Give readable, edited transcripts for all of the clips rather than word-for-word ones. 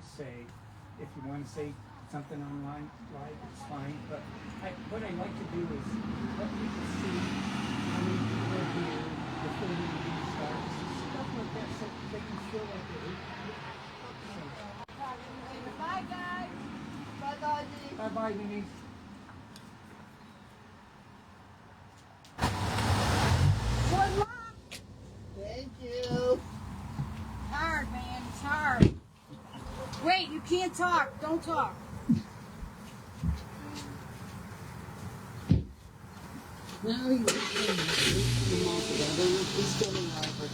say, if you want to say something online live, it's fine. But what I like to do is let people see how many people are here before the meeting starts, stuff like that, so they can feel like they're. Bye, guys. Bye, Dodgy. Bye, bye, Minnie. Good luck. Thank you. Hard, man. It's hard. Wait, you can't talk. Don't talk. Now you can them all together. He's still in Harvard.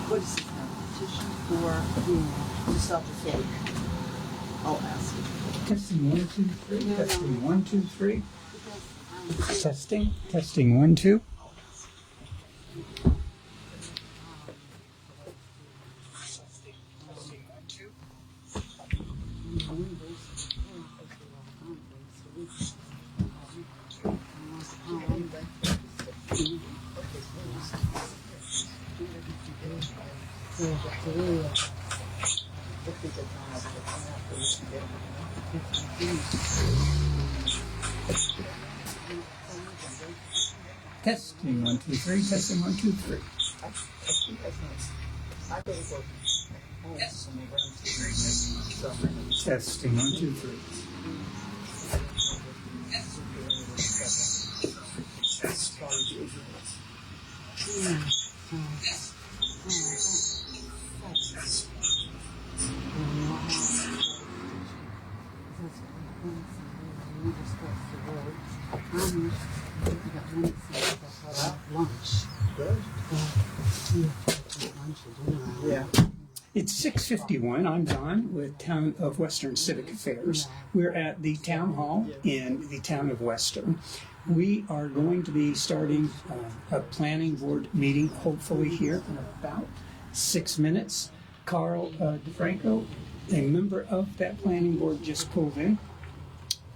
What is this competition for? To stop the fake. I'll ask him. Testing 1, 2, 3. No, Testing no. 1, 2, 3. Testing. Testing 1, 2. Testing 1, 2, 3. Testing 1, 2, 3. Testing 1, 2, 3. Yeah. It's 6:51. I'm Don with Town of Western Civic Affairs. We're at the town hall in the town of Western. We are going to be starting a planning board meeting, hopefully here in about 6 minutes. Carl DeFranco, a member of that planning board, just pulled in.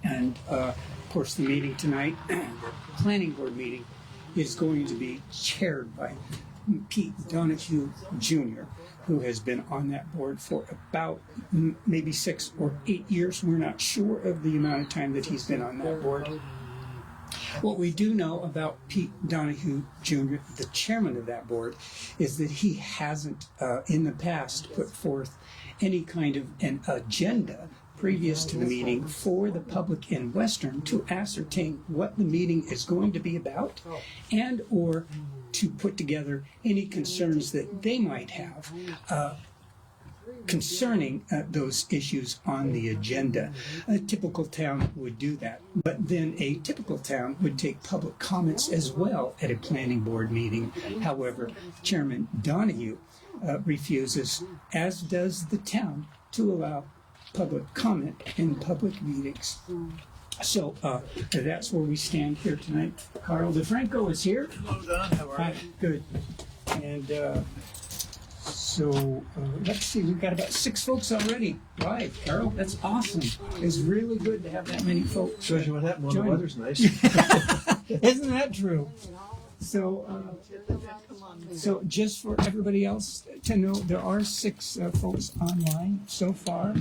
And of course, the meeting tonight, the planning board meeting, is going to be chaired by Pete Donahue Jr., who has been on that board for about maybe 6 or 8 years. We're not sure of the amount of time that he's been on that board. What we do know about Pete Donahue Jr., the chairman of that board, is that he hasn't in the past put forth any kind of an agenda previous to the meeting for the public in Western to ascertain what the meeting is going to be about and or to put together any concerns that they might have concerning those issues on the agenda. A typical town would do that, but then a typical town would take public comments as well at a planning board meeting. However, Chairman Donahue refuses, as does the town, to allow public comment in public meetings. So that's where we stand here tonight. Carl DeFranco is here. Hello, Don. How are you? Good. And so let's see, we've got about 6 folks already live. Carol, that's awesome. It's really good to have that many folks. Shows you what happened when the join. weather's nice. Isn't that true? So, so just for everybody else to know, there are 6 folks online so far.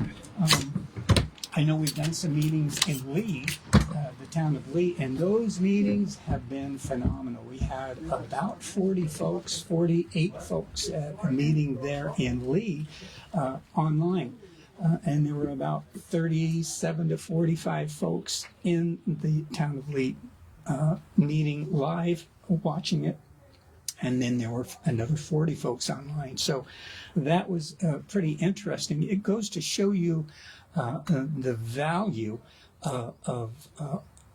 I know we've done some meetings in Lee, the town of Lee, and those meetings have been phenomenal. We had about 40 folks, 48 folks at a meeting there in Lee online. And there were about 37 to 45 folks in the town of Lee meeting live, watching it. And then there were another 40 folks online. So that was pretty interesting. It goes to show you the value of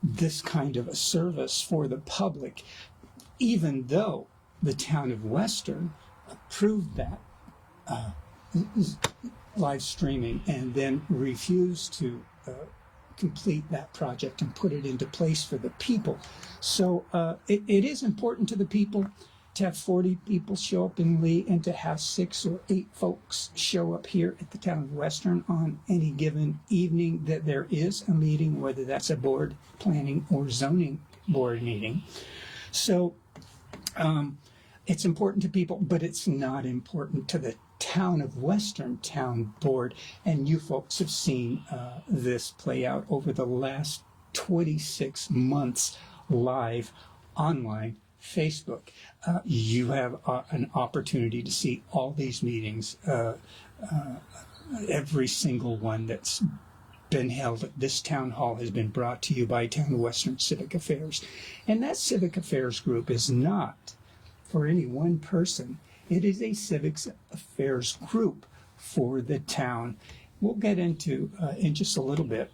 this kind of a service for the public, even though the town of Western approved that live streaming and then refused to complete that project and put it into place for the people. So it is important to the people to have 40 people show up in Lee and to have 6 or 8 folks show up here at the town of Western on any given evening that there is a meeting, whether that's a board, planning, or zoning board meeting. So it's important to people, but it's not important to the town of Western Town Board. And you folks have seen this play out over the last 26 months live online Facebook. You have an opportunity to see all these meetings, every single one that's been held at this town hall has been brought to you by Town of Western Civic Affairs. And that Civic Affairs group is not for any one person. It is a civic affairs group for the town. We'll get into, in just a little bit,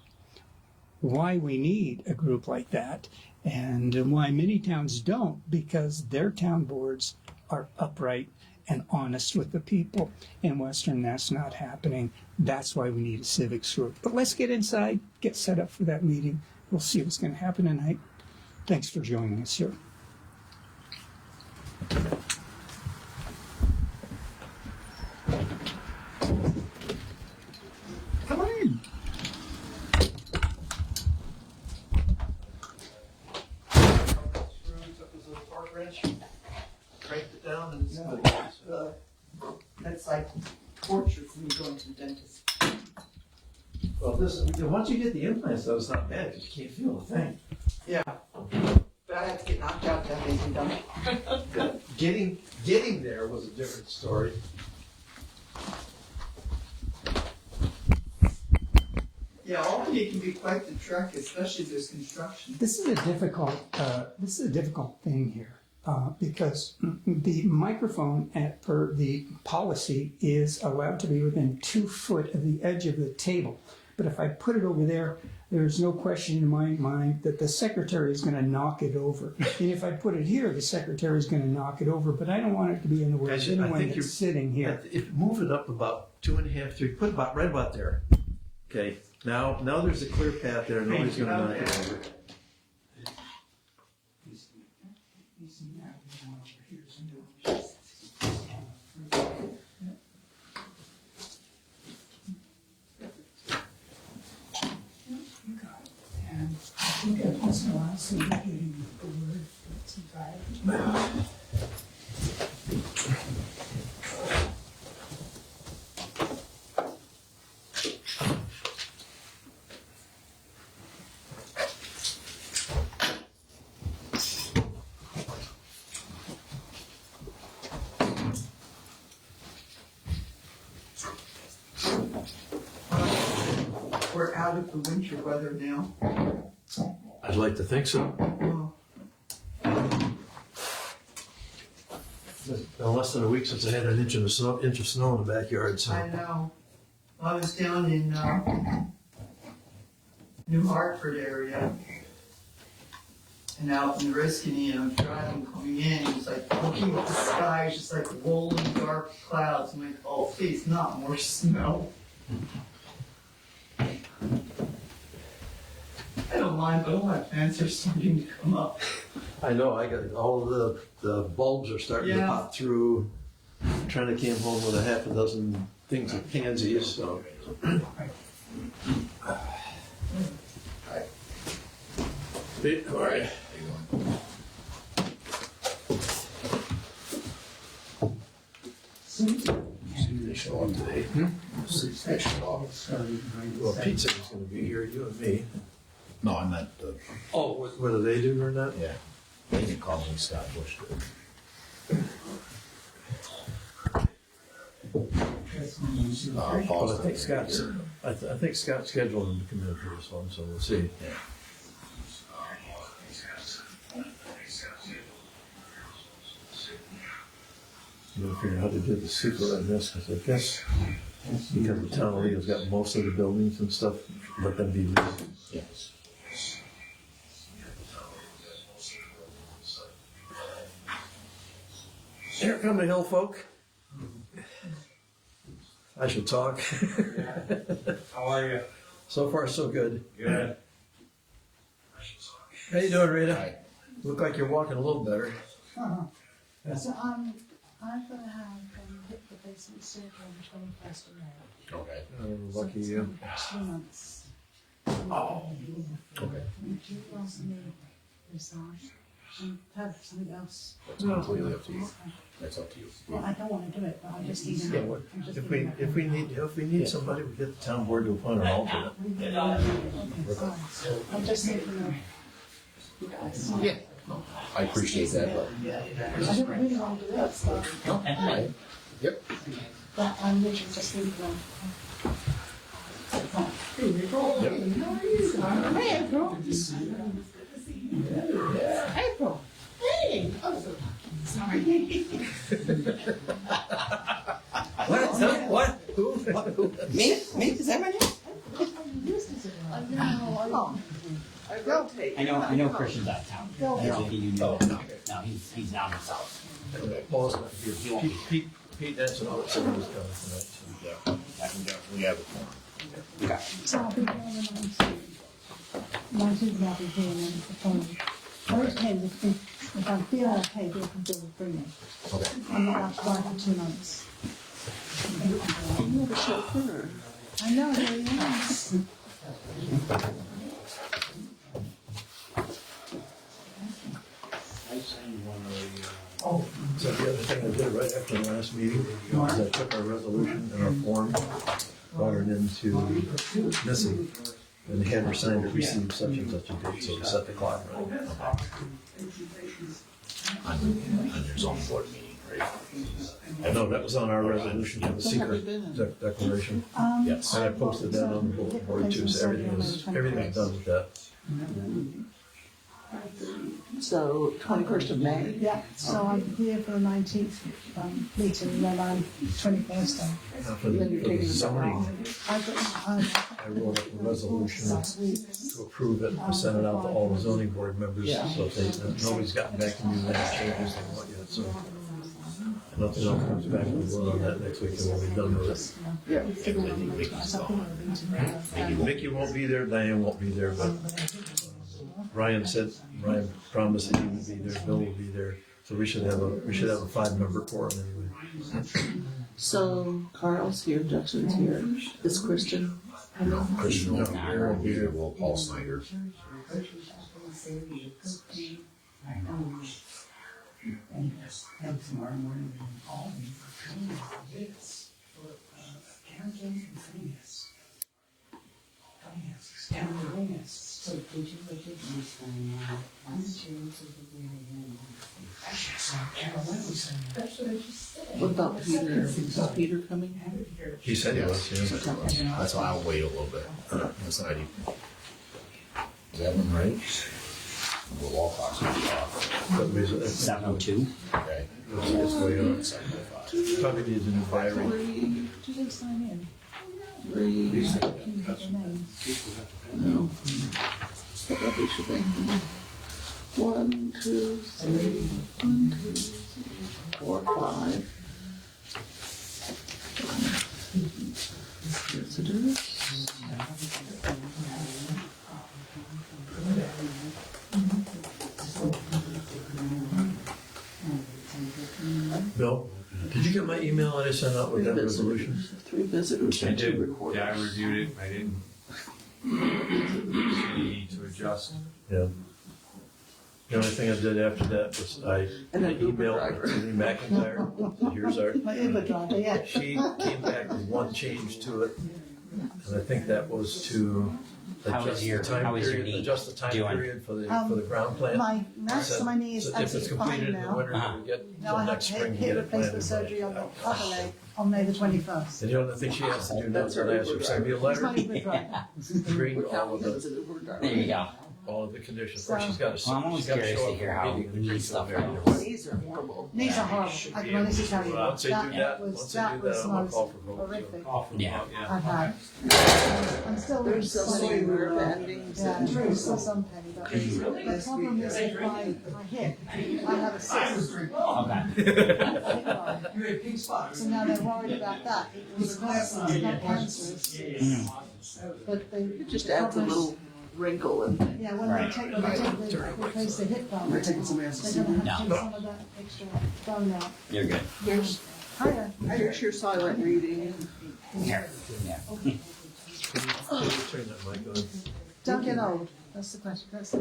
why we need a group like that and why many towns don't, because their town boards are upright and honest with the people. In Western, that's not happening. That's why we need a civics group. But let's get inside, get set up for that meeting. We'll see what's going to happen tonight. Thanks for joining us here. Come on in. Cranked it down and it's good. That's like torture for me going to the dentist. Well, this, once you get the implants though, it's not bad because you can't feel a thing. Yeah. But I had to get knocked out that day and done. Getting there was a different story. Yeah, Albany can be quite the trek, especially if there's construction. This is a difficult thing here because the microphone, per the policy, is allowed to be within 2 foot of the edge of the table. But if I put it over there, there's no question in my mind that the secretary is going to knock it over. And if I put it here, the secretary is going to knock it over. But I don't want it to be in the way of anyone that's sitting here. If move it up about 2.5, 3, put about right about there. Okay. Now there's a clear path there. Nobody's going to knock it over. I think that once in a while, somebody hitting the board. That's about it. We're out of the winter weather now. I'd like to think so. Oh, It's been less than a week since I had an inch of snow in the backyard. So I know. I was down in New Hartford area. And out in Oriskany, and I'm driving, coming in, it's like looking at the sky, it's just like rolling dark clouds. I'm like, oh, please, not more snow. I don't mind, but all my plants are starting to come up. I know I got all of the bulbs are starting to Yeah. pop through. I'm trying to came home with a half a dozen things of pansies. So. Hey, all right. They show up today. They show up. Well, pizza is going to be here, you and me. No, I meant Oh, what do they do or not? yeah. They can call me Scott Bush. Well, I think Scott's. I think Scott's scheduled him to come in for this one, so we'll see. I'm gonna figure out how to do the secret on this, because I guess because the town of Leo's got most of the buildings and stuff, let them be leased. Yes. Here come the hill folk. I should talk. How are you? So far, so good. Good. How you doing, Rita? Hi. Look like you're walking a little better. So I'm gonna have hit the basement circle on the 21st of May. Okay. Lucky So you. it's 2 months. Okay. And you asked me massage and have something else. That's completely up to you. That's up to you. Well, I don't want to do it, but I just need to Yeah, know. what- I'm just If thinking we need somebody, we get the town board to appoint an alternate. about it. Okay, fine. I'm just thinking of, Yeah. No, I appreciate that, but. I don't really want to do it, so, No, right. Yep. but I'm literally just thinking of. Hey, April. April. Hey. Sorry. What? Who? Me? Me? Is that my name? I know Christian's out of town. I don't know if you know. No, he's down in the south. Paul's not here. Pete Nansen, all was coming tonight. Yeah. I can definitely have it for So I'll be here on the 19th. 19th I'll be here and then the following. I always came if I feel okay, people can still bring it. Okay. I'm not allowed to drive for 2 months. You're the chauffeur. I know, here he is. So the other thing I did right after the last meeting is I took our resolution and our form, brought it into Missy, and they had her sign it, received such and such a date, so we set the clock right. on your zoning board meeting, right? I know that was on our resolution for the secret declaration, Yes. and I posted that on the bulletin board too, so everything's done with that. So 21st of May? Yeah, so I'm here for the 19th meeting, and then I'm 21st. Now for the zoning, I've got, I wrote up a resolution last week. to approve it, and sent it out to all the zoning board members, so they, nobody's gotten back to me with any changes they want yet, so. Nothing else comes back, we'll vote on that next week, and we'll be done with it. Mickey won't be there, Diane won't be there, but Ryan promised that he would be there, Bill will be there, so we should have a 5-member quorum anyway. So Carl's here, Justin's here. Is Christian? Christian will be here, and here will Paul Snyder. And tomorrow morning, all this accounting and finance. So did you look at this one? I'm sure that's what I just said. What about Peter? Is Peter coming? He said he was, yeah. That's why I'll wait a little bit. That's an idea. Is that one right? We'll all talk to you off. But we- it's 7:02. Okay. it's way on. 7:05. Probably needs a new diary. Did they sign in? Three. Can you get your name? No. What rubbish should they have? 1, 2, 3. 1, 2, 3, 4, 5. Visitors. Bill, did you get my email that I sent out with that resolution? 3 visitors I and 2 did, recorders. yeah, I reviewed it, I didn't see any need to adjust. Yeah. The only thing I did after that was I And an Uber emailed driver. Julie McIntyre. So here's our, My Uber driver, yeah. she came back with one change to it. And I think that was to How adjust is the your time period, knee adjust the time doing? period for the ground plan. My So- my knee is so if it's absolutely completed fine in the now. winter, Uh-huh. we get Now till I have next spring to get hip it replacement planted. surgery on the other leg on May the 21st. And the only thing she has to do now is I ask her to send me a It's my letter, Uber driver. bring We're all counting of him as the, an Uber driver. There you go. all of the conditions. Or she's got to, Well, I'm always she's got to curious show to up hear for how a meeting. we need stuff done. These are horrible. Knees are horrible. I can honestly tell you. Once they do that, was once they do that, I'm gonna call for vote. horrific Yeah. I've had. I'm still. There's so many nerve endings. Yeah, and- there's still some pain, but the problem is with my hip. I have a cyst. Okay. So now they're worried about that. It's not cancerous, but they It just adds a little wrinkle in things. Yeah, when they take, replace the hip bone, We're taking somebody else's they're gonna have to No. take some of that extra bone out. You're good. Here's, Hiya. here's your silent reading. Here. Yeah. Can you turn that mic on? Don't get old, that's the question, that's the,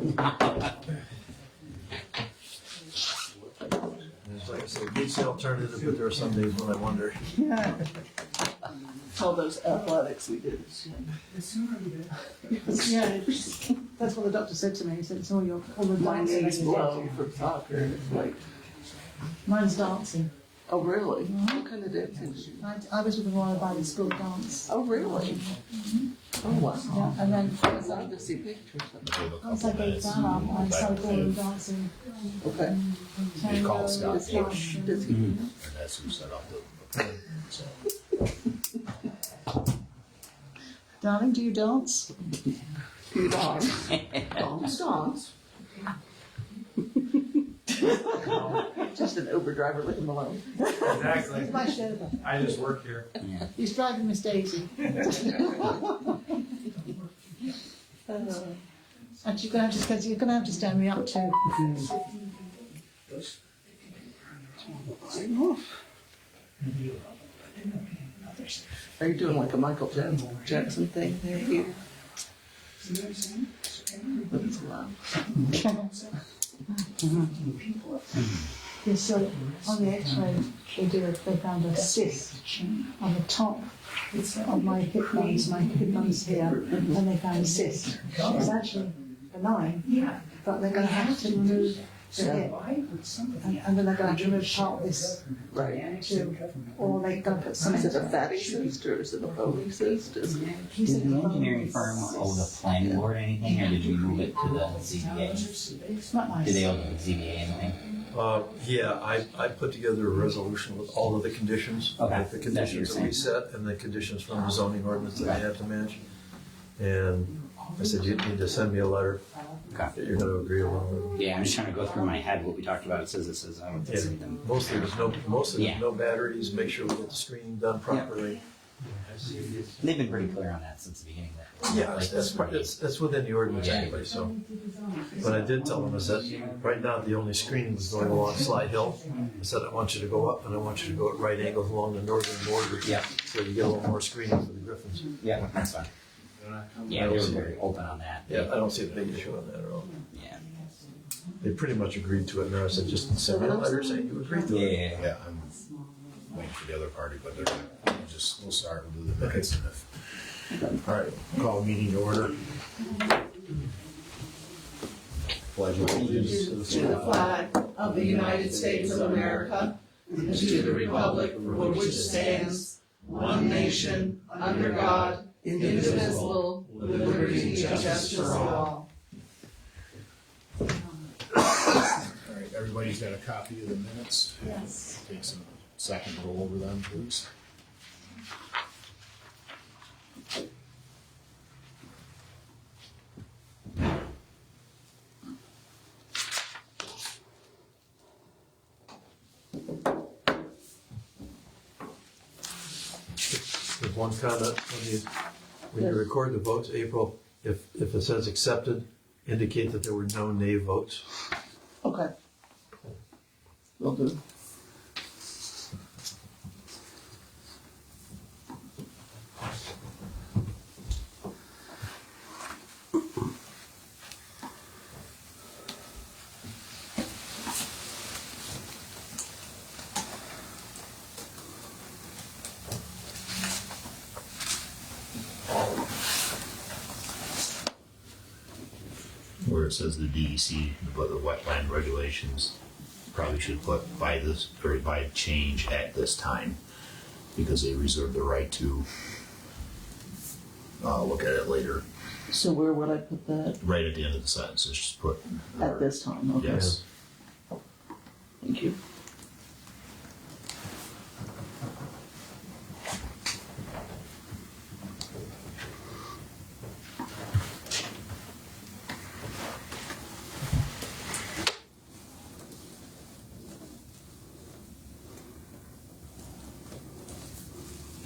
It's like I say, beats the alternative, but there are some days when I wonder. yeah. All those athletics we did. Yeah, that's what the doctor said to me, he said, it's all the My dancing. knees that you blow do." from soccer. It's like, Mine's dancing. oh, really? What kind of dancing? I was with the Royal Body School of Dance. Oh, really? Oh, wow. Yeah, and then I love to see pictures of it. once I gave that up, I started going dancing. Okay. You call Scott Does he, does he? And that's who set up the, so. Darling, do you dance? You dance. Dance. Just an Uber driver, leave him alone. Exactly. It's my chauffeur. I just work here. He's driving Miss Daisy. And you're gonna have to stand me up too. Are you doing like a Michael Jackson thing there, here? But it's loud. Yeah, so on the X-ray, they found a cyst on the top of my hip bones. My hip bones here, and they found a cyst. It's actually benign, but they're going to have to remove the hip, and then they're going to have to remove part of this Right. too, or they're going to put some. Is it a fatty cyst or is it a bony cyst? Is it? He Did said the it's engineering firm owe the planning board anything, or did we move it to the ZBA? It's not nice. Did they owe the ZBA anything? Yeah, I put together a resolution with all of the conditions. Okay, Like the that's what you're conditions that we set and the conditions from the zoning ordinance that we have to match. And I said, you need to send me a letter Okay. that you're gonna agree along with. Yeah, I'm just trying to go through in my head what we talked about. It says, I don't see them. Mostly there's Yeah. no batteries, make sure we get the screening done properly. They've been pretty clear on that since the beginning. Yeah, that's within the ordinance Yeah. anyway, so. But I did tell them, I said, right now, the only screening is going along Slide Hill. I said, I want you to go up and I want you to go at right angles along the northern border. Yeah. So you get a little more screening for the Griffins. Yeah, that's fine. Yeah, they were very open on that. Yeah, I don't see a big issue on that at all. Yeah. They pretty much agreed to it, and I said, just send me a letter saying you agreed to it. Yeah. Yeah, I'm waiting for the other party, but they're gonna, we'll start, we'll do the minutes and if. All right, call the meeting to order. Pledge of allegiance to the To the flag of the United States of America and to the republic for which it stands, one nation, under God, indivisible, with liberty and justice for all. All right, everybody's got a copy of the minutes. Yes. Take some second to go over them, please. There's one comment, when you record the votes, April, if it says accepted, indicate that there were no nay votes. Okay. Will do. Where it says the DEC, but the wetland regulations, probably should put by this, or by change at this time, because they reserve the right to look at it later. So where would I put that? Right at the end of the sentence, it's just put. At this time, okay. Yes. Thank you.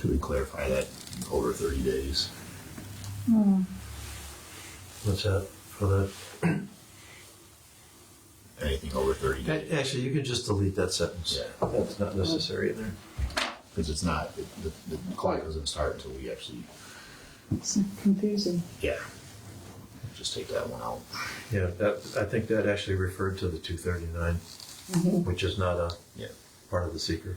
Should we clarify that over 30 days? What's that for the? Anything over 30 days. Actually, you could just delete that sentence. Yeah. That's not necessary in there. Because it's not, the clock doesn't start until we actually, It's confusing. yeah. Just take that one out. Yeah, I think that actually referred to the 239, which is not a Yeah. part of the seeker.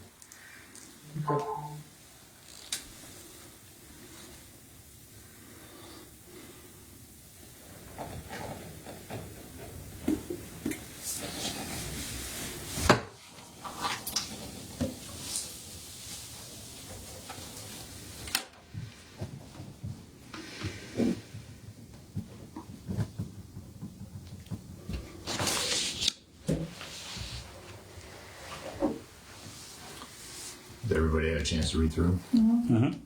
Did everybody have a chance to read through? Mhm.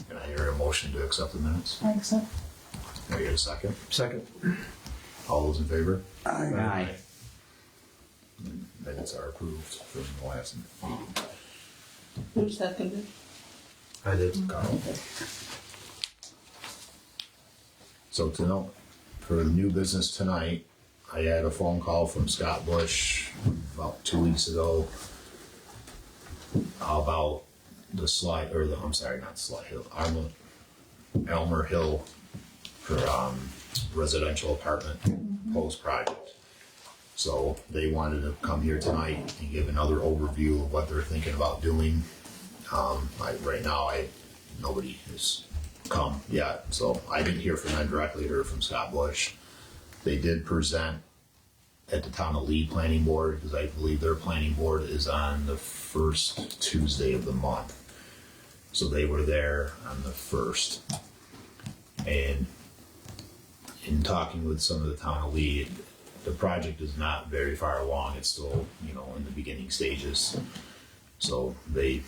Can I hear a motion to accept the minutes? Thanks, sir. Can I hear a second? Second. All those in favor? Aye. Minutes are approved from the last meeting. Who seconded? I did. Carl? So to know, for the new business tonight, I had a phone call from Scott Bush about 2 weeks ago about the slide, or the, I'm sorry, not Slide Hill, Elmer Hill for residential apartment proposed project. So they wanted to come here tonight and give another overview of what they're thinking about doing. Right now, nobody has come yet, so I didn't hear from them directly, heard from Scott Bush. They did present at the Town of Lee Planning Board, because I believe their planning board is on the first Tuesday of the month. So they were there on the 1st. And in talking with some of the Town of Lee, the project is not very far along. It's still, in the beginning stages. So it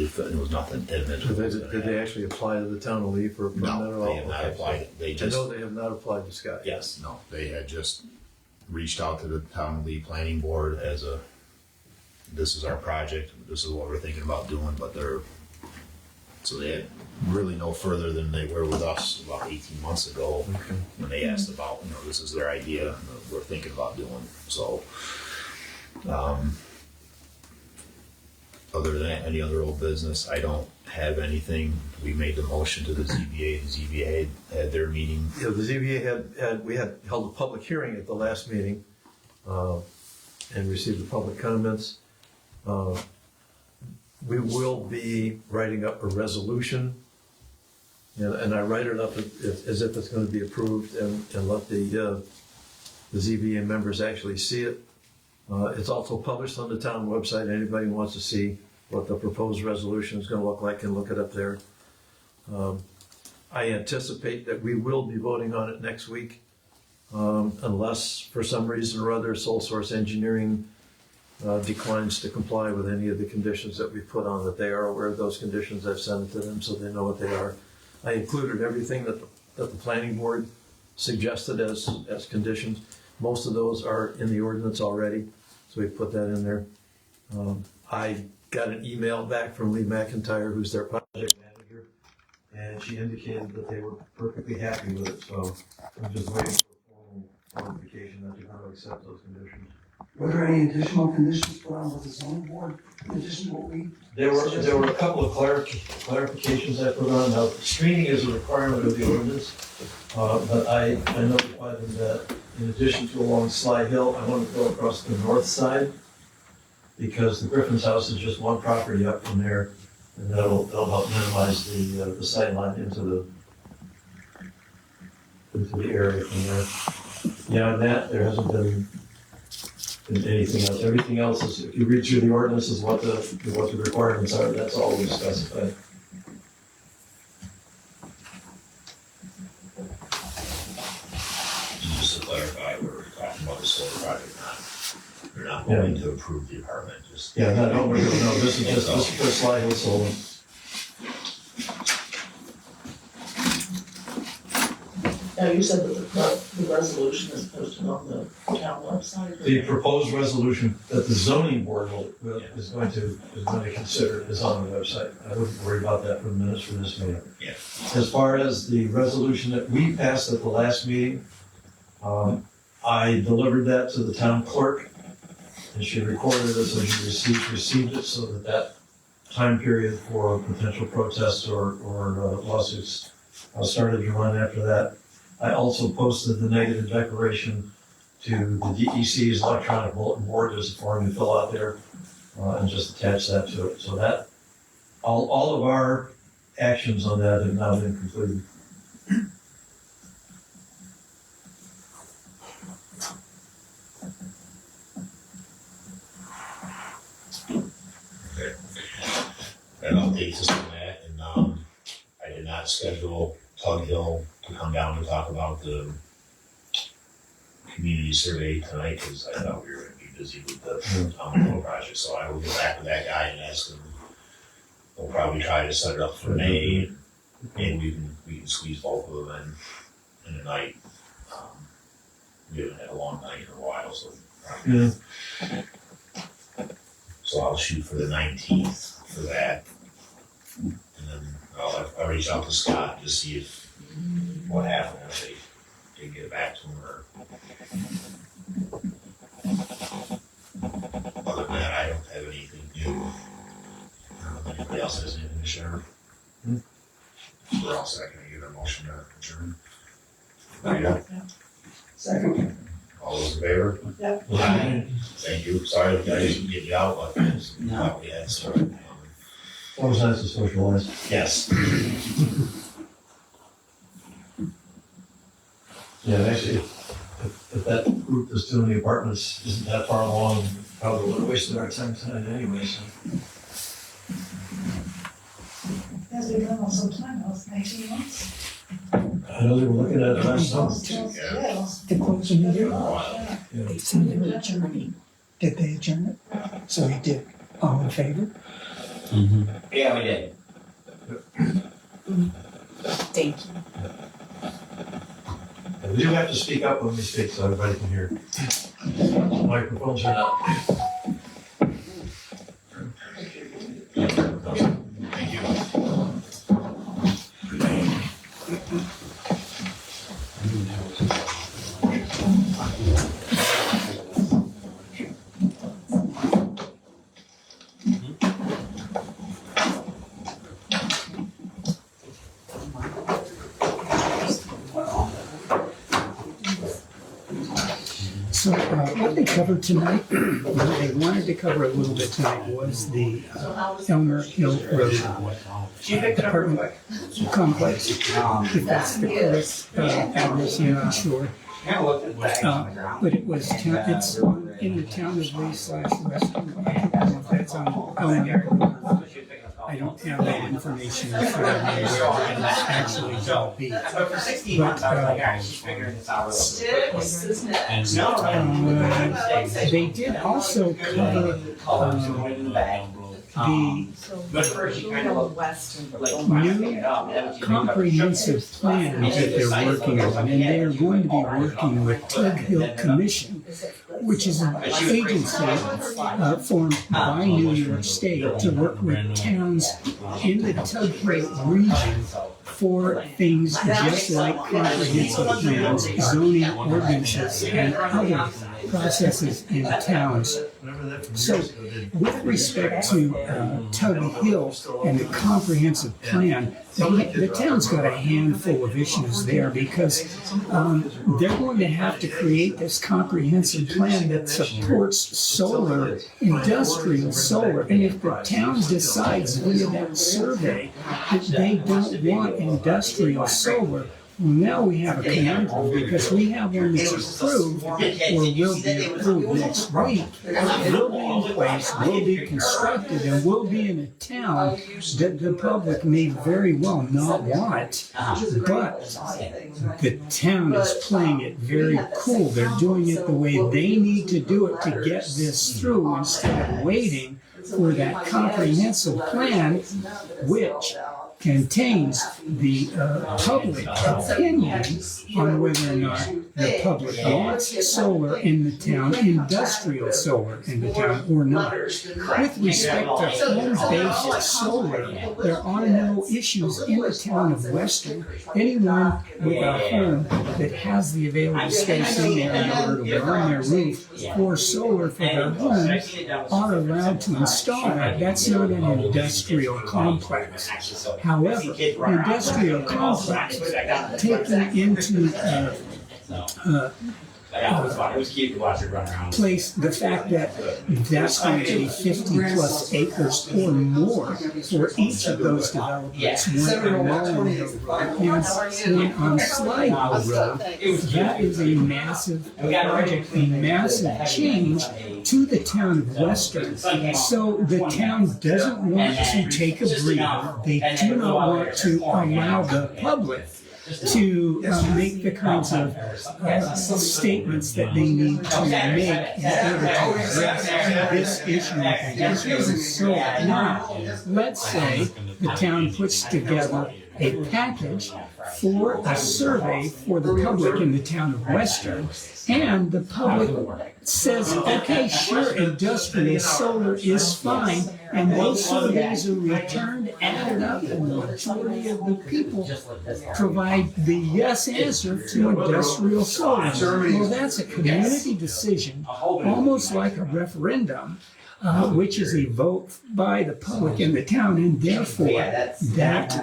was nothing imminent. Did they actually apply to the town of Lee for a permit at all? No, they have not Okay. applied. They I just, know they have not applied to Scott. yes, no, they had just reached out to the Town of Lee Planning Board as this is our project, this is what we're thinking about doing, but so they had really no further than they were with us about 18 months ago Okay. when they asked about, this is their idea, we're thinking about doing, so. Other than that, any other old business, I don't have anything. We made the motion to the ZBA. The ZBA had their meeting. Yeah, the ZBA we had held a public hearing at the last meeting, and received the public comments. We will be writing up a resolution, and I write it up as if it's going to be approved and let the ZBA members actually see it. It's also published on the town website. Anybody who wants to see what the proposed resolution is going to look like can look it up there. I anticipate that we will be voting on it next week, unless for some reason or other Sole Source Engineering declines to comply with any of the conditions that we put on, that they are aware of those conditions. I've sent it to them so they know what they are. I included everything that the planning board suggested as conditions. Most of those are in the ordinance already, so we put that in there. I got an email back from Lee McIntyre, who's their project manager, and she indicated that they were perfectly happy with it, so I'm just waiting for formal notification that they're going to accept those conditions. Were there any additional conditions put on with the zoning board in addition to what we? There were a couple of clarifications I put on. Now, screening is a requirement of the ordinance, but I notified them that in addition to along Slide Hill, I want to go across the north side, because the Griffin's house is just one property up from there, and that'll help minimize the sight line into the area from there. Beyond that, there hasn't been anything else. Everything else is, if you read through the ordinance, is what the requirements are. That's all we specified. Just to clarify, we're talking about the solar project, they're not going to approve the apartment, just. Yeah, no, this is for Slide Hill Solar. Now, you said that the resolution is posted on the town website? The proposed resolution that the zoning board is going to consider is on the website. I wouldn't worry about that for the minutes for this meeting. Yeah. As far as the resolution that we passed at the last meeting, I delivered that to the town clerk, and she recorded it, so she received it, so that time period for potential protests or lawsuits started to run after that. I also posted the negative declaration to the DEC's electronic bulletin board. There's a form you fill out there, and just attach that to it. So that, all of our actions on that have now been completed. That updates us on that, and I did not schedule Tug Hill to come down and talk about the community survey tonight, because I thought we were gonna be busy with the Hill project, so I will get back to that guy and ask him. We'll probably try to set it up for May, and we can squeeze both of them in a night. We haven't had a long night in a while, so. Yeah. So I'll shoot for the 19th for that. And then I'll reach out to Scott to see if what happened, if they get back to him or. Other than that, I don't have anything new. Anybody else has anything to share? We're all set. Can I give a motion to adjourn? Yeah. Second. All those in favor? Yep. Aye. Thank you. Sorry the guys didn't get you out, but we thought we had some. Always nice to socialize. Yes. Yeah, actually, if that group that's doing the apartments isn't that far along, probably would have wasted our time tonight anyway, so. Has been going on some time, now it's 18 months. I know they were looking at it last summer. Yeah. To close the meeting, Yeah. they said they were adjourning. Did they adjourn it? So he did. All in favor? Yeah, we did. Thank you. And we do have to speak up when we speak so everybody can hear. Microphones are not. Thank you. So what they covered tonight, what they wanted to cover a little bit tonight was the Elmer Hill Road apartment complex, if that's the correct address, I'm not sure. But it was, it's in the town of Lee/Western. I don't know if that's on Elmer. I don't have that information for that it's actually gonna be. But for 16 But, months, I was like, alright, she's figuring this out. Sticks, isn't it? No, They did also cover colors going in the bag. the But first, she kind of looked like new comprehensive plan that they're working on, and they're going to be working with Tug Hill Commission, which is an agency formed by New York State to work with towns in the Tug Hill region for things just like comprehensive plans, zoning ordinances, and other processes in towns. So, with respect to Tug Hill and the comprehensive plan, the town's got a handful of issues there because they're going to have to create this comprehensive plan that supports solar, industrial solar. And if the town decides via that survey that they don't want industrial solar, well, now we have a conundrum because we have one that's approved or will be approved next week. Will be in place, will be constructed, and will be in a town that the public may very well not want. But the town is playing it very cool. They're doing it the way they need to do it to get this through instead of waiting for that comprehensive plan, which contains the public opinion on whether or not the public wants solar in the town, industrial solar in the town or not. With respect to home-based solar, there are no issues in the town of Western. Anyone with a home that has the available space in their yard or on their roof for solar for their home are allowed to install that. That's not an industrial complex. However, industrial complex taking into It was cute to watch it run around. place the fact that that's going to be 50 plus acres or more for each of those developments. One on Mullen Hill Road and one on Slide Hill Road. That is a massive project, a massive change to the town of Western. So the town doesn't want to take a breather. They do not want to allow the public to make the kinds of statements that they need to make in order to address this issue with industrial solar. Now, let's say the town puts together a package for a survey for the public in the town of Western, and the public says, okay, sure, industrial solar is fine, and those surveys are returned, added up, and the majority of the people provide the yes answer to industrial solar. Well, that's a community decision, almost like a referendum, which is a vote by the public in the town, and therefore that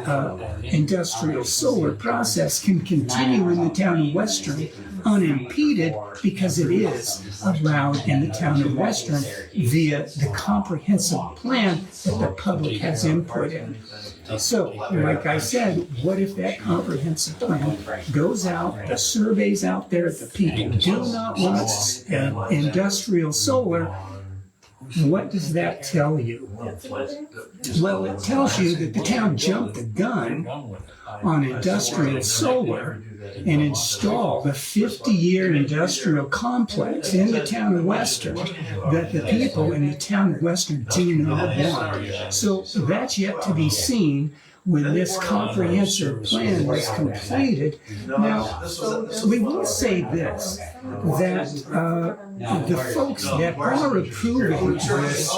industrial solar process can continue in the town of Western unimpeded because it is allowed in the town of Western via the comprehensive plan that the public has input in. So, like I said, what if that comprehensive plan goes out, the survey's out there, the people do not want industrial solar? What does that tell you? Well, it tells you that the town jumped the gun on industrial solar and installed a 50-year industrial complex in the town of Western that the people in the town of Western do not want. So that's yet to be seen when this comprehensive plan is completed. Now, we will say this, that the folks that are approving this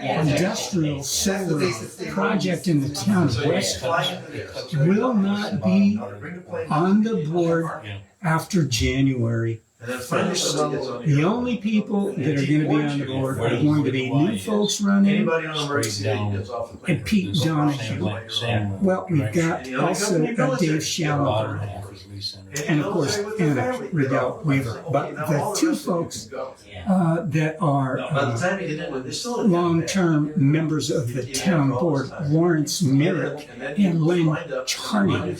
industrial solar project in the town of Western will not be on the board after January 1st. The only people that are going to be on the board are going to be new folks running and Pete Donahue. Well, we've got also Dave Shallover and of course Anna Riddell Weaver. But the two folks that are long-term members of the town board, Lawrence Merrick and Len Charney,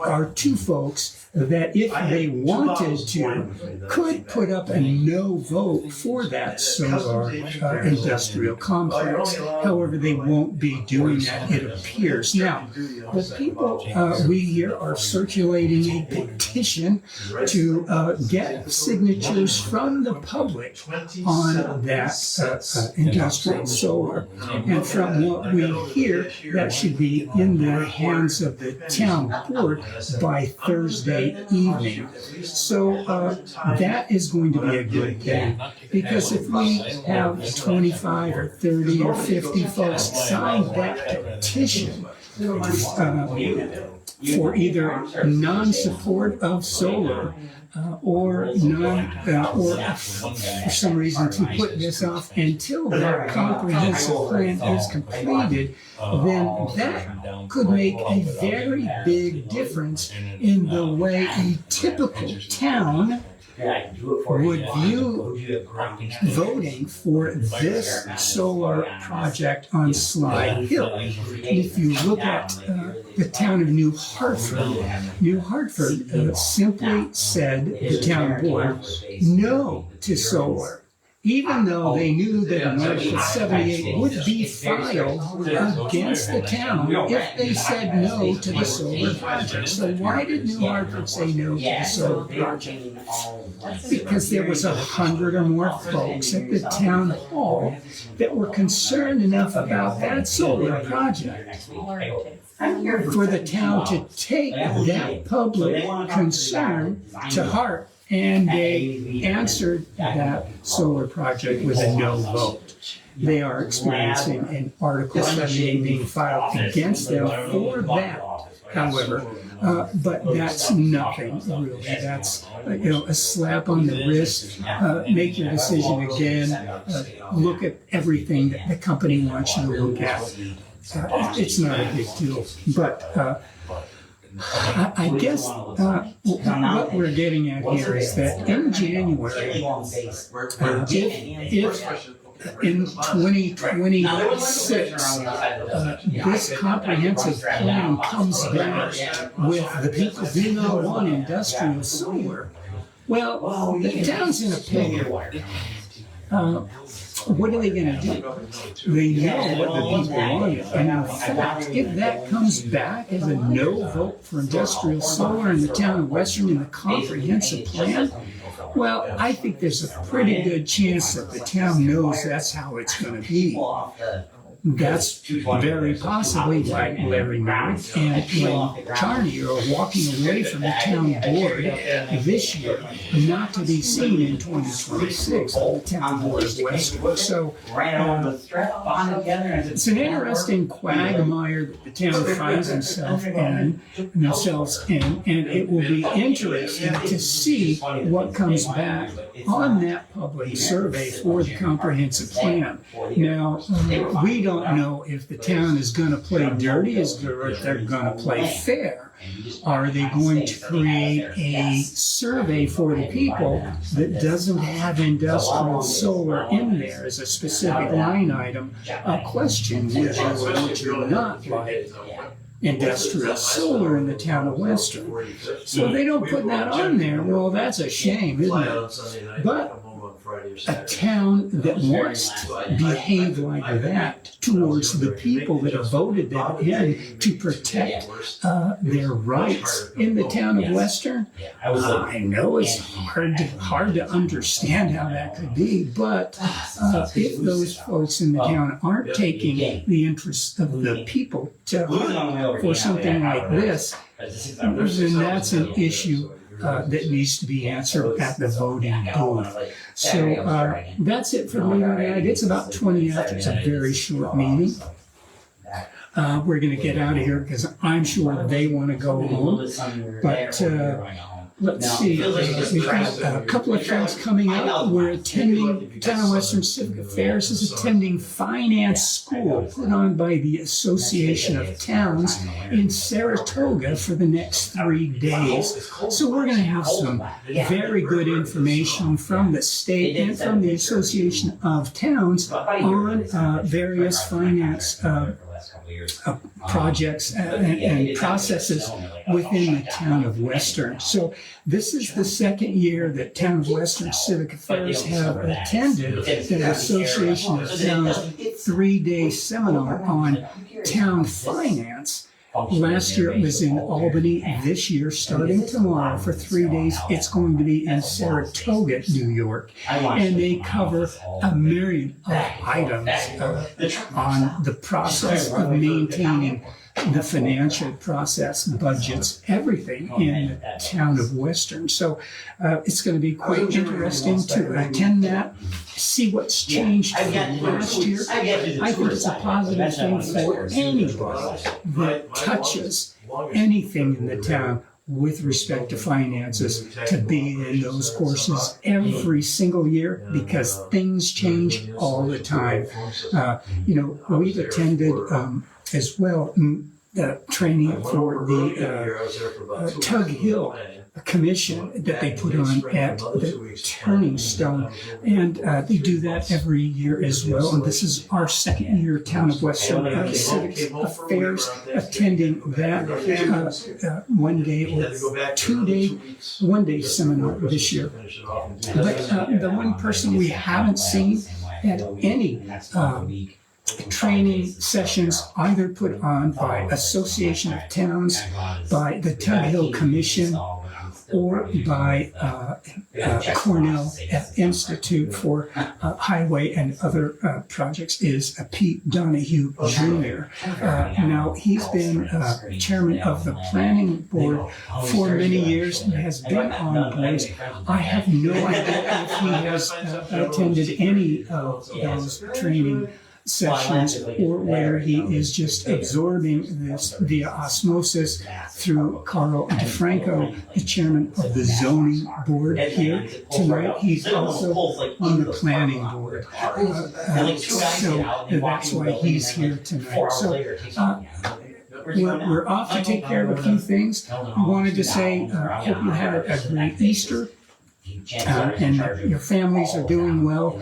are two folks that if they wanted to, could put up a no vote for that solar industrial complex. However, they won't be doing that, it appears. Now, the people we here are circulating a petition to get signatures from the public on that industrial solar. And from what we hear, that should be in the hands of the town board by Thursday evening. So that is going to be a good thing, because if we have 25 or 30 or 50 folks sign that petition for either non-support of solar or for some reason to put this off until the comprehensive plan is completed, then that could make a very big difference in the way a typical town would view voting for this solar project on Slide Hill. If you look at the town of New Hartford simply said, the town board, no to solar, even though they knew that an Article 78 would be filed against the town if they said no to the solar project. So why did New Hartford say no to the solar project? Because there was 100 or more folks at the town hall that were concerned enough about that solar project for the town to take that public concern to heart. And they answered that solar project with a no vote. They are experiencing an Article 78 being filed against them for that, however. But that's nothing really. That's a slap on the wrist. Make your decision again. Look at everything that the company wants you to look at. It's not a big deal. But I guess what we're getting at here is that in January, if in 2026, this comprehensive plan comes back with the people do not want industrial solar, well, the town's in a pickle. What are they going to do? They know what the people want. And in fact, if that comes back as a no vote for industrial solar in the town of Western in the comprehensive plan, well, I think there's a pretty good chance that the town knows that's how it's going to be. That's very possibly why Larry Merritt and Wayne Charney are walking away from the town board this year, not to be seen in 2026 on the town board of Western. So it's an interesting quagmire that the town finds themselves in, and it will be interesting to see what comes back on that public survey for the comprehensive plan. Now, we don't know if the town is going to play dirty, or if they're going to play fair. Are they going to create a survey for the people that doesn't have industrial solar in there as a specific line item? A question, would you or would you not like industrial solar in the town of Western? So they don't put that on there. Well, that's a shame, isn't it? But a town that wants to behave like that towards the people that have voted them in to protect their rights in the town of Western, I know it's hard to understand how that could be, but if those folks in the town aren't taking the interests of the people to heart for something like this, then that's an issue that needs to be answered at the voting booth. So that's it for the meeting tonight. It's about 20 after. It's a very short meeting. We're going to get out of here because I'm sure they want to go home. But let's see. We've got a couple of things coming up. We're attending, Town of Western Civic Affairs is attending finance school put on by the Association of Towns in Saratoga for the next 3 days. So we're going to have some very good information from the state and from the Association of Towns on various finance projects and processes within the town of Western. So this is the second year that Town of Western Civic Affairs have attended the Association of Towns 3-day seminar on town finance. Last year it was in Albany. This year, starting tomorrow for 3 days, it's going to be in Saratoga, New York. And they cover a myriad of items on the process of maintaining the financial process, budgets, everything in the town of Western. So it's going to be quite interesting to attend that, see what's changed from last year. I think it's a positive thing for anybody that touches anything in the town with respect to finances to be in those courses every single year, because things change all the time. We've attended as well training for the Tug Hill Commission that they put on at the Turning Stone, and they do that every year as well. And this is our second year, Town of Western Civic Affairs, attending that 1 day or 2 day, 1 day seminar this year. But the one person we haven't seen at any training sessions either put on by Association of Towns, by the Tug Hill Commission, or by Cornell Institute for Highway and Other Projects is Pete Donahue Jr. Now, he's been chairman of the planning board for many years and has been on boards. I have no idea if he has attended any of those training sessions or whether he is just absorbing this via osmosis through Carl DeFranco, the chairman of the zoning board here tonight. He's also on the planning board. So that's why he's here tonight. So we're off to take care of a few things. I wanted to say, hope you had a great Easter and your families are doing well.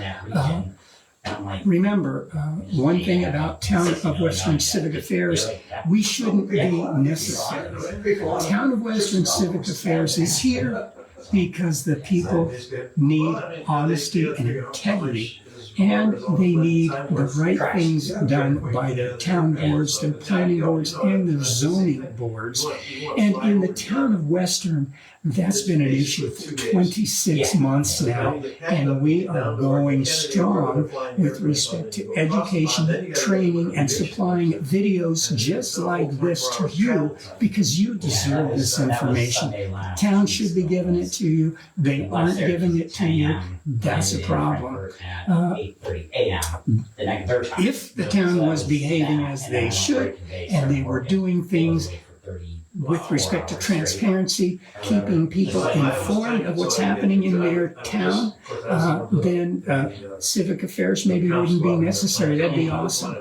Remember, one thing about Town of Western Civic Affairs, we shouldn't be necessary. Town of Western Civic Affairs is here because the people need honesty and integrity, and they need the right things done by the town boards, the planning boards, and the zoning boards. And in the town of Western, that's been an issue for 26 months now, and we are going strong with respect to education, training, and supplying videos just like this to you because you deserve this information. The town should be giving it to you. They aren't giving it to you. That's a problem. If the town was behaving as they should, and they were doing things with respect to transparency, keeping people informed of what's happening in their town, then civic affairs maybe wouldn't be necessary. That'd be awesome.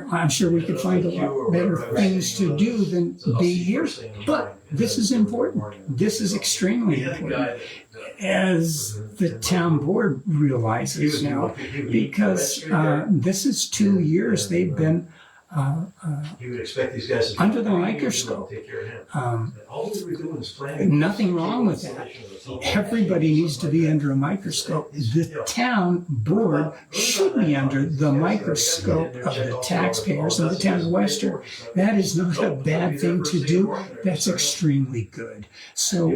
I'm sure we could find a lot better things to do than be here, but this is important. This is extremely important, as the town board realizes now, because this is 2 years they've been You would expect these guys to under the microscope. Nothing wrong with that. Everybody needs to be under a microscope. The town board should be under the microscope of the taxpayers of the town of Western. That is not a bad thing to do. That's extremely good. So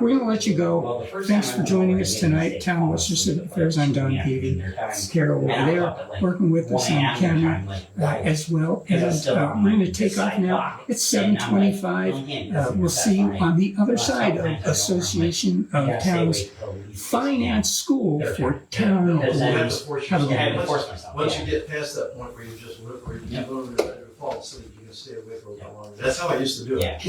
we're going to let you go. Thanks for joining us tonight. Town of Western Civic Affairs. I'm Don Peavy. It's Carol over there working with us on camera as well. And we're going to take off now. It's 7:25. We'll see you on the other side of Association of Towns Finance School for Town Boards. Have a good one. Once you get past that point where you just where you fall asleep, you can stay awake for a little longer. That's how I used to do it.